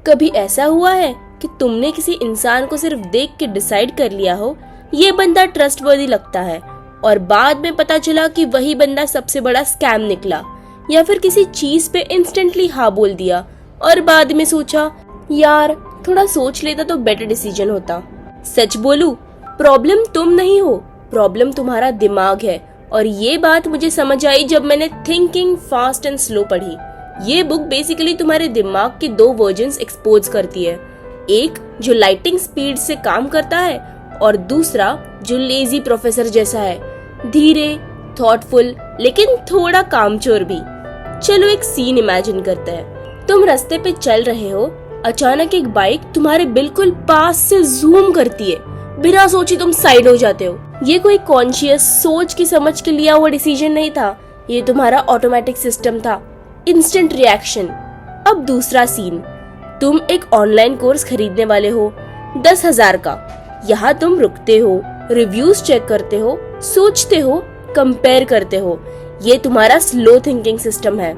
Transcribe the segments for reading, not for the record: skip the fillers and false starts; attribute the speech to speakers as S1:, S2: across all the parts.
S1: कभी ऐसा हुआ है कि तुमने किसी इंसान को सिर्फ देख के डिसाइड कर लिया हो ये बंदा ट्रस्टवर्दी लगता है, और बाद में पता चला कि वही बंदा सबसे बड़ा स्कैम निकला? या फिर किसी चीज पे इंस्टेंटली हाँ बोल दिया और बाद में सोचा यार थोड़ा सोच लेता तो बेटर डिसीजन होता? सच बोलूं, प्रॉब्लम तुम नहीं हो, प्रॉब्लम तुम्हारा दिमाग है। और ये बात मुझे समझ आई जब मैंने थिंकिंग फास्ट एंड स्लो पढ़ी। ये बुक बेसिकली तुम्हारे दिमाग के दो वर्जन्स एक्सपोज करती है, एक जो लाइटिंग स्पीड से काम करता है और दूसरा जो लेजी प्रोफेसर जैसा है, धीरे, थॉटफुल लेकिन थोड़ा कामचोर भी। चलो एक सीन इमेजिन करते हैं। तुम रास्ते पे चल रहे हो, अचानक एक बाइक तुम्हारे बिल्कुल पास से जूम करती है, बिना सोचे तुम साइड हो जाते हो। ये कोई कॉन्शियस सोच की समझ के लिया हुआ डिसीजन नहीं था, ये तुम्हारा ऑटोमेटिक सिस्टम था, इंस्टेंट रिएक्शन। अब दूसरा सीन, तुम एक ऑनलाइन कोर्स खरीदने वाले हो 10,000 का। यहाँ तुम रुकते हो, रिव्यूज चेक करते हो, सोचते हो, कंपेयर करते हो। ये तुम्हारा स्लो थिंकिंग सिस्टम है।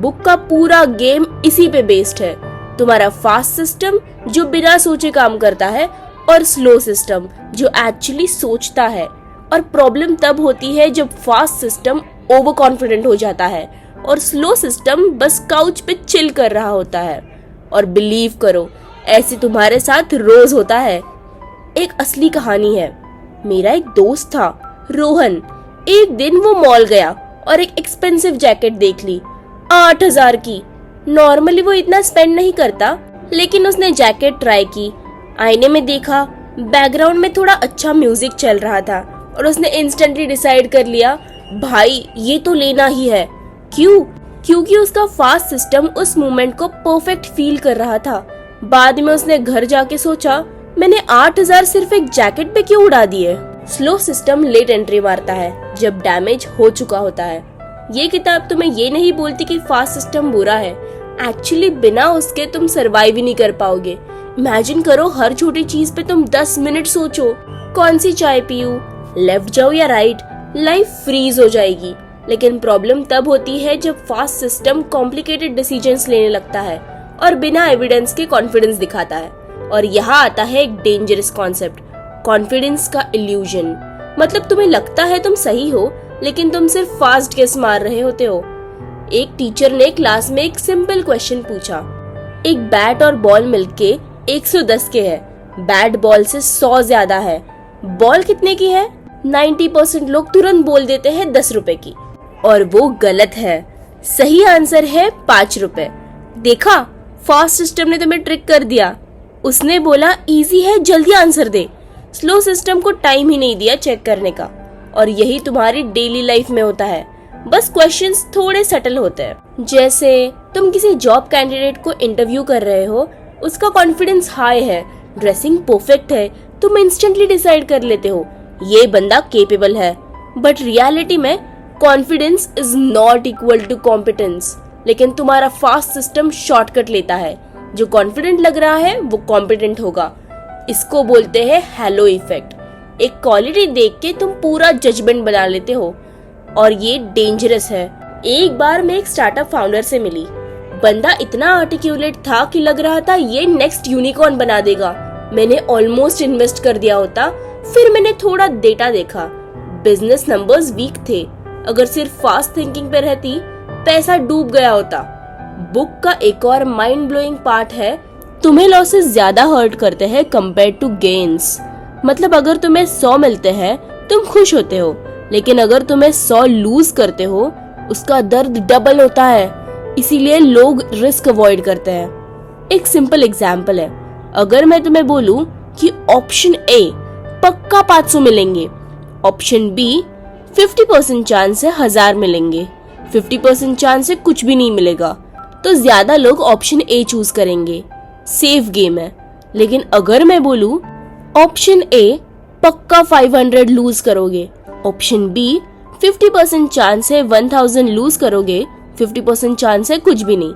S1: बुक का पूरा गेम इसी पे बेस्ड है। तुम्हारा फास्ट सिस्टम जो बिना सोचे काम करता है और स्लो सिस्टम जो एक्चुअली सोचता है। और प्रॉब्लम तब होती है जब फास्ट सिस्टम ओवर कॉन्फिडेंट हो जाता है और स्लो सिस्टम बस काउच पे चिल कर रहा होता है। और बिलीव करो, ऐसे तुम्हारे साथ रोज होता है। एक असली कहानी है। मेरा एक दोस्त था रोहन। एक दिन वो मॉल गया और एक एक्सपेंसिव जैकेट देख ली, 8,000 की। नॉर्मली वो इतना स्पेंड नहीं करता, लेकिन उसने जैकेट ट्राई की, आईने में देखा, बैकग्राउंड में थोड़ा अच्छा म्यूजिक चल रहा था और उसने इंस्टेंटली डिसाइड कर लिया भाई ये तो लेना ही है। क्यों? क्योंकि उसका फास्ट सिस्टम उस मोमेंट को परफेक्ट फील कर रहा था। बाद में उसने घर जाके सोचा मैंने 8,000 सिर्फ एक जैकेट पे क्यों उड़ा दिए। स्लो सिस्टम लेट एंट्री मारता है जब डैमेज हो चुका होता है। ये किताब तुम्हें ये नहीं बोलती कि फास्ट सिस्टम बुरा है, एक्चुअली बिना उसके तुम सरवाइव ही नहीं कर पाओगे। इमेजिन करो हर छोटी चीज पे तुम 10 मिनट सोचो, कौन सी चाय पीऊं, लेफ्ट जाओ या राइट, लाइफ फ्रीज हो जाएगी। लेकिन प्रॉब्लम तब होती है जब फास्ट सिस्टम कॉम्प्लिकेटेड डिसीजंस लेने लगता है और बिना एविडेंस के कॉन्फिडेंस दिखाता है। और यहाँ आता है एक डेंजरस कॉन्सेप्ट, कॉन्फिडेंस का इल्यूजन। मतलब तुम्हें लगता है तुम सही हो, लेकिन तुम सिर्फ फास्ट गेस मार रहे होते हो। एक टीचर ने क्लास में एक सिंपल क्वेश्चन पूछा, एक बैट और बॉल मिलके 110 के है, बैट बॉल से 100 ज्यादा है, बॉल कितने की है? 90% लोग तुरंत बोल देते हैं 10 रुपए की, और वो गलत है। सही आंसर है 5 रुपए। देखा, फास्ट सिस्टम ने तुम्हें ट्रिक कर दिया। उसने बोला इजी है, जल्दी आंसर दे। स्लो सिस्टम को टाइम ही नहीं दिया चेक करने का। और यही तुम्हारी डेली लाइफ में होता है, बस क्वेश्चंस थोड़े सटल होते हैं। जैसे तुम किसी जॉब कैंडिडेट को इंटरव्यू कर रहे हो, उसका कॉन्फिडेंस हाई है, ड्रेसिंग परफेक्ट है, तुम इंस्टेंटली डिसाइड कर लेते हो ये बंदा केपेबल है। बट रियलिटी में confidence is not equal to competence. लेकिन तुम्हारा फास्ट सिस्टम शॉर्टकट लेता है, जो कॉन्फिडेंट लग रहा है वो कॉम्पिटेंट होगा। इसको बोलते हैं हैलो इफेक्ट। एक क्वालिटी देख के तुम पूरा जजमेंट बना लेते हो, और ये डेंजरस है। एक बार मैं एक स्टार्टअप फाउंडर से मिली। बंदा इतना आर्टिकुलेट था कि लग रहा था ये नेक्स्ट यूनिकॉर्न बना देगा। मैंने ऑलमोस्ट इन्वेस्ट कर दिया होता। फिर मैंने थोड़ा डेटा देखा, बिजनेस नंबर्स वीक थे। अगर सिर्फ फास्ट थिंकिंग पे रहती, पैसा डूब गया होता। बुक का एक और माइंड ब्लोइंग पार्ट है, तुम्हें लॉसेस ज्यादा हर्ट करते हैं कंपेयर टू गेन्स। मतलब अगर तुम्हें 100 मिलते हैं तुम खुश होते हो, लेकिन अगर तुम्हें 100 लूज करते हो उसका दर्द डबल होता है। इसीलिए लोग रिस्क अवॉइड करते हैं। एक सिंपल एग्जांपल है, अगर मैं तुम्हें बोलूं कि ऑप्शन ए पक्का 500 मिलेंगे, ऑप्शन बी 50% चांस है 1000 मिलेंगे, 50% चांस है कुछ भी नहीं मिलेगा, तो ज्यादा लोग ऑप्शन ए चूज करेंगे, सेफ गेम है। लेकिन अगर मैं बोलूं ऑप्शन ए पक्का 500 लूज करोगे, ऑप्शन बी 50% चांस है 1000 लूज करोगे, 50% चांस है कुछ भी नहीं,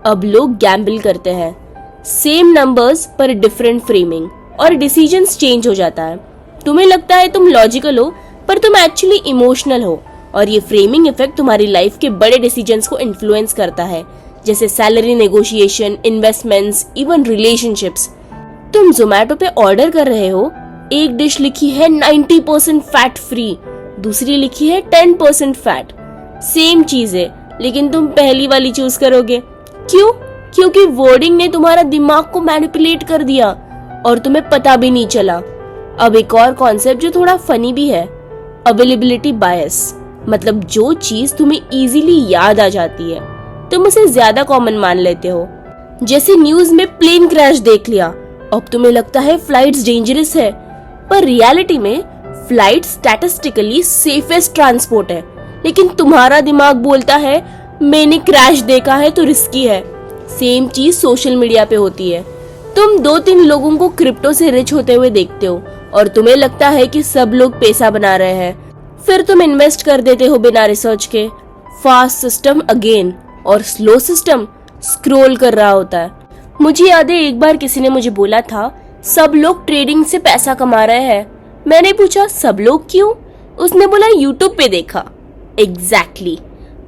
S1: अब लोग गैम्बल करते हैं। सेम नंबर्स पर डिफरेंट फ्रेमिंग, और डिसीजंस चेंज हो जाता है। तुम्हें लगता है तुम लॉजिकल हो, पर तुम एक्चुअली इमोशनल हो, और ये फ्रेमिंग इफेक्ट तुम्हारी लाइफ के बड़े डिसीजंस को इन्फ्लुएंस करता है। जैसे salary negotiation, investments, even relationships. तुम जोमेटो पे ऑर्डर कर रहे हो, एक डिश लिखी है 90% फैट फ्री, दूसरी लिखी है 10% फैट। सेम चीज है, लेकिन तुम पहली वाली चूज करोगे। क्यों? क्योंकि वर्डिंग ने तुम्हारा दिमाग को मैनिपुलेट कर दिया और तुम्हें पता भी नहीं चला। अब एक और कॉन्सेप्ट जो थोड़ा फनी भी है, अवेलेबिलिटी बायस। मतलब जो चीज तुम्हें इजीली याद आ जाती है तुम उसे ज्यादा कॉमन मान लेते हो। जैसे न्यूज में प्लेन क्रैश देख लिया, अब तुम्हें लगता है फ्लाइट्स डेंजरस है, पर रियलिटी में फ्लाइट स्टैटिस्टिकली सेफेस्ट ट्रांसपोर्ट है। लेकिन तुम्हारा दिमाग बोलता है मैंने क्रैश देखा है तो रिस्की है। सेम चीज सोशल मीडिया पे होती है। तुम 2-3 लोगों को क्रिप्टो से रिच होते हुए देखते हो और तुम्हें लगता है कि सब लोग पैसा बना रहे हैं, फिर तुम इन्वेस्ट कर देते हो बिना रिसर्च के। फास्ट सिस्टम अगेन और स्लो सिस्टम स्क्रॉल कर रहा होता है। मुझे याद है एक बार किसी ने मुझे बोला था सब लोग ट्रेडिंग से पैसा कमा रहे हैं। मैंने पूछा सब लोग क्यों? उसने बोला यूट्यूब पे देखा। एग्जैक्टली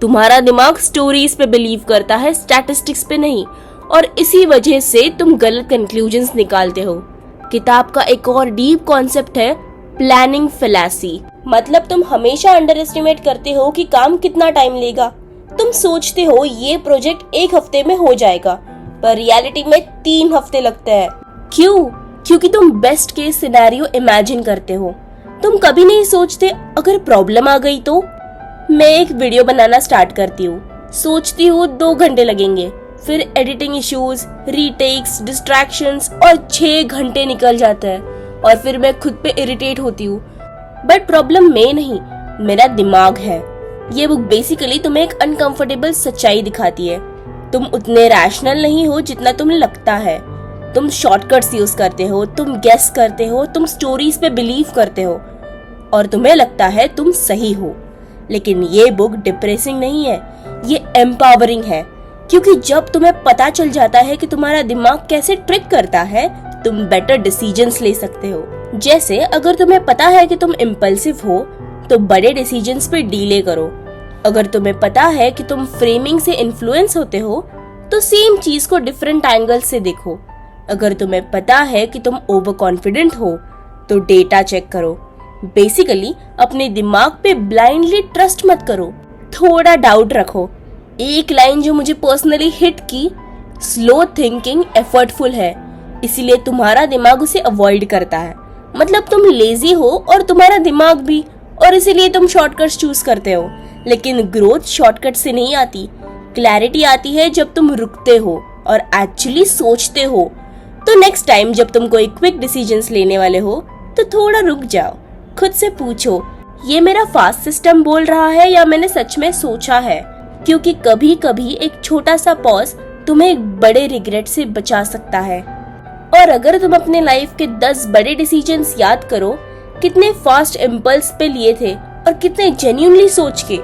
S1: तुम्हारा दिमाग स्टोरीज पे बिलीव करता है, स्टैटिस्टिक्स पे नहीं, और इसी वजह से तुम गलत कंक्लूजन्स निकालते हो। किताब का एक और डीप कॉन्सेप्ट है प्लानिंग फैलेसी। मतलब तुम हमेशा अंडर एस्टिमेट करते हो कि काम कितना टाइम लेगा। तुम सोचते हो ये प्रोजेक्ट 1 हफ्ते में हो जाएगा, पर रियलिटी में 3 हफ्ते लगते हैं। क्यों? क्योंकि तुम बेस्ट केस सिनेरियो इमेजिन करते हो। तुम कभी नहीं सोचते अगर प्रॉब्लम आ गई तो। मैं एक वीडियो बनाना स्टार्ट करती हूँ, सोचती हूँ 2 घंटे लगेंगे, फिर एडिटिंग इश्यूज, रीटेक्स, डिस्ट्रैक्शंस और 6 घंटे निकल जाते हैं और फिर मैं खुद पे इरिटेट होती हूँ। बट प्रॉब्लम मैं नहीं, मेरा दिमाग है। ये बुक बेसिकली तुम्हें एक अनकंफर्टेबल सच्चाई दिखाती है। तुम उतने रैशनल नहीं हो जितना तुम्हें लगता है। तुम शॉर्टकट्स यूज करते हो, तुम गेस करते हो, तुम स्टोरीज पे बिलीव करते हो और तुम्हें लगता है तुम सही हो। लेकिन ये बुक डिप्रेसिंग नहीं है, ये एम्पावरिंग है। क्योंकि जब तुम्हें पता चल जाता है कि तुम्हारा दिमाग कैसे ट्रिक करता है, तुम बेटर डिसीजंस ले सकते हो। जैसे अगर तुम्हें पता है कि तुम इम्पल्सिव हो तो बड़े डिसीजंस पे डीले करो। अगर तुम्हें पता है कि तुम फ्रेमिंग से इन्फ्लुएंस होते हो तो सेम चीज को डिफरेंट एंगल से देखो। अगर तुम्हें पता है कि तुम ओवर कॉन्फिडेंट हो तो डेटा चेक करो। बेसिकली अपने दिमाग पे ब्लाइंडली ट्रस्ट मत करो, थोड़ा डाउट रखो। एक लाइन जो मुझे पर्सनली हिट की, स्लो थिंकिंग एफर्टफुल है, इसीलिए तुम्हारा दिमाग उसे अवॉइड करता है। मतलब तुम लेजी हो और तुम्हारा दिमाग भी, और इसीलिए तुम शॉर्टकट्स चूज करते हो। लेकिन ग्रोथ शॉर्टकट से नहीं आती, क्लैरिटी आती है जब तुम रुकते हो और एक्चुअली सोचते हो। तो नेक्स्ट टाइम जब तुम कोई क्विक डिसीजंस लेने वाले हो तो थोड़ा रुक जाओ, खुद से पूछो ये मेरा फास्ट सिस्टम बोल रहा है या मैंने सच में सोचा है। क्योंकि कभी कभी एक छोटा सा पॉज तुम्हें एक बड़े रिग्रेट से बचा सकता है। और अगर तुम अपने लाइफ के 10 बड़े डिसीजंस याद करो, कितने फास्ट इम्पल्स पे लिए थे और कितने जेन्युइनली सोच के,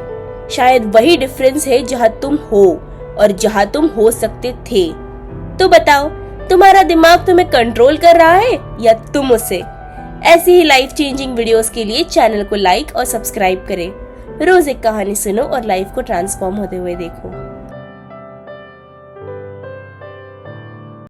S1: शायद वही डिफरेंस है जहाँ तुम हो और जहाँ तुम हो सकते थे। तो बताओ, तुम्हारा दिमाग तुम्हें कंट्रोल कर रहा है या तुम उसे? ऐसी ही लाइफ चेंजिंग वीडियोस के लिए चैनल को लाइक और सब्सक्राइब करें। रोज एक कहानी सुनो और लाइफ को ट्रांसफॉर्म होते हुए देखो।